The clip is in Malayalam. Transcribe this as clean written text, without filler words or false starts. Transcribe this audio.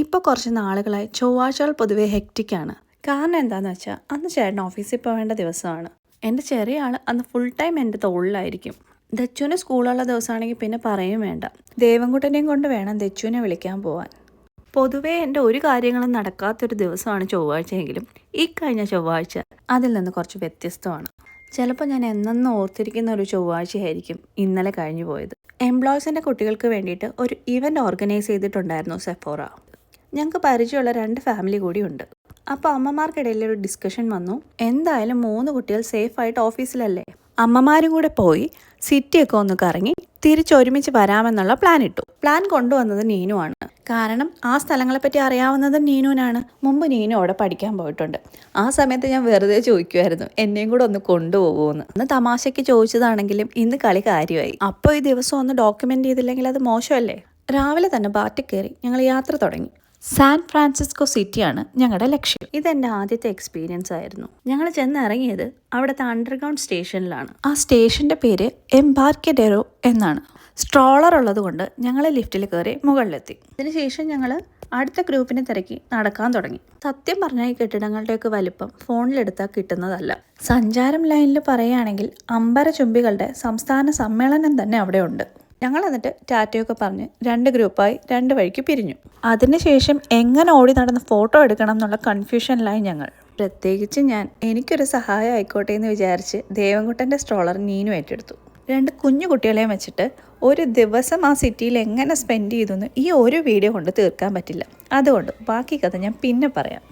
ഇപ്പോൾ കുറച്ച് നാളുകളായി ചൊവ്വാഴ്ചകൾ പൊതുവേ ഹെക്റ്റിക്കാണ്. കാരണം എന്താണെന്ന് വെച്ചാൽ അന്ന് ചേട്ടൻ ഓഫീസിൽ പോകേണ്ട ദിവസമാണ്. എൻ്റെ ചെറിയ ആൾ അന്ന് ഫുൾ ടൈം എൻ്റെ തോളിലായിരിക്കും. ദച്ചുവിന് സ്കൂളുള്ള ദിവസമാണെങ്കിൽ പിന്നെ പറയും വേണ്ട. ദേവൻകുട്ടനെയും കൊണ്ട് വേണം ദച്ചുവിനെ വിളിക്കാൻ പോവാൻ. പൊതുവേ എൻ്റെ ഒരു കാര്യങ്ങളും നടക്കാത്തൊരു ദിവസമാണ് ചൊവ്വാഴ്ചയെങ്കിലും ഈ കഴിഞ്ഞ ചൊവ്വാഴ്ച അതിൽ നിന്ന് കുറച്ച് വ്യത്യസ്തമാണ്. ചിലപ്പോൾ ഞാൻ എന്നെന്നും ഓർത്തിരിക്കുന്ന ഒരു ചൊവ്വാഴ്ചയായിരിക്കും ഇന്നലെ കഴിഞ്ഞു പോയത്. എംപ്ലോയീസിൻ്റെ കുട്ടികൾക്ക് വേണ്ടിയിട്ട് ഒരു ഇവൻ്റ് ഓർഗനൈസ് ചെയ്തിട്ടുണ്ടായിരുന്നു സെഫോറ. ഞങ്ങൾക്ക് പരിചയമുള്ള 2 ഫാമിലി കൂടിയുണ്ട്. അപ്പോൾ അമ്മമാർക്കിടയിൽ ഒരു ഡിസ്കഷൻ വന്നു. എന്തായാലും 3 കുട്ടികൾ സേഫായിട്ട് ഓഫീസിലല്ലേ, അമ്മമാരും കൂടെ പോയി സിറ്റിയൊക്കെ ഒന്ന് കറങ്ങി തിരിച്ചൊരുമിച്ച് വരാമെന്നുള്ള പ്ലാൻ ഇട്ടു. പ്ലാൻ കൊണ്ടുവന്നത് നീനുവാണ്. കാരണം ആ സ്ഥലങ്ങളെപ്പറ്റി അറിയാവുന്നത് നീനുവിനാണ്. മുമ്പ് നീനു അവിടെ പഠിക്കാൻ പോയിട്ടുണ്ട്. ആ സമയത്ത് ഞാൻ വെറുതെ ചോദിക്കുമായിരുന്നു എന്നെയും കൂടെ ഒന്ന് കൊണ്ടുപോകുമെന്ന്. അന്ന് തമാശയ്ക്ക് ചോദിച്ചതാണെങ്കിലും ഇന്ന് കളി കാര്യമായി. അപ്പോൾ ഈ ദിവസം ഒന്ന് ഡോക്യുമെൻ്റ് ചെയ്തില്ലെങ്കിൽ അത് മോശമല്ലേ. രാവിലെ തന്നെ ബാറ്റിൽ കയറി ഞങ്ങൾ യാത്ര തുടങ്ങി. സാൻ ഫ്രാൻസിസ്കോ സിറ്റിയാണ് ഞങ്ങളുടെ ലക്ഷ്യം. ഇതെൻ്റെ ആദ്യത്തെ എക്സ്പീരിയൻസ് ആയിരുന്നു. ഞങ്ങൾ ചെന്നിറങ്ങിയത് അവിടുത്തെ അണ്ടർഗ്രൗണ്ട് സ്റ്റേഷനിലാണ്. ആ സ്റ്റേഷൻ്റെ പേര് എംബാർക്കഡെറോ എന്നാണ്. സ്ട്രോളർ ഉള്ളത് കൊണ്ട് ഞങ്ങൾ ലിഫ്റ്റിൽ കയറി മുകളിലെത്തി. അതിനുശേഷം ഞങ്ങൾ അടുത്ത ഗ്രൂപ്പിനെ തിരക്കി നടക്കാൻ തുടങ്ങി. സത്യം പറഞ്ഞാൽ ഈ കെട്ടിടങ്ങളുടെയൊക്കെ വലിപ്പം ഫോണിലെടുത്താൽ കിട്ടുന്നതല്ല. സഞ്ചാരം ലൈനിൽ പറയുകയാണെങ്കിൽ അമ്പരചുംബികളുടെ സംസ്ഥാന സമ്മേളനം തന്നെ അവിടെ ഉണ്ട്. ഞങ്ങൾ എന്നിട്ട് ടാറ്റയൊക്കെ പറഞ്ഞ് 2 ഗ്രൂപ്പായി 2 വഴിക്ക് പിരിഞ്ഞു. അതിനുശേഷം എങ്ങനെ ഓടി നടന്ന് ഫോട്ടോ എടുക്കണം എന്നുള്ള കൺഫ്യൂഷനിലായി ഞങ്ങൾ. പ്രത്യേകിച്ച് ഞാൻ എനിക്കൊരു സഹായം ആയിക്കോട്ടെ എന്ന് വിചാരിച്ച് ദേവൻകുട്ടൻ്റെ സ്ട്രോളർ നീനു ഏറ്റെടുത്തു. 2 കുഞ്ഞു കുട്ടികളെയും വെച്ചിട്ട് ഒരു ദിവസം ആ സിറ്റിയിൽ എങ്ങനെ സ്പെൻഡ് ചെയ്തു എന്ന് ഈ ഒരു വീഡിയോ കൊണ്ട് തീർക്കാൻ പറ്റില്ല. അതുകൊണ്ട് ബാക്കി കഥ ഞാൻ പിന്നെ പറയാം.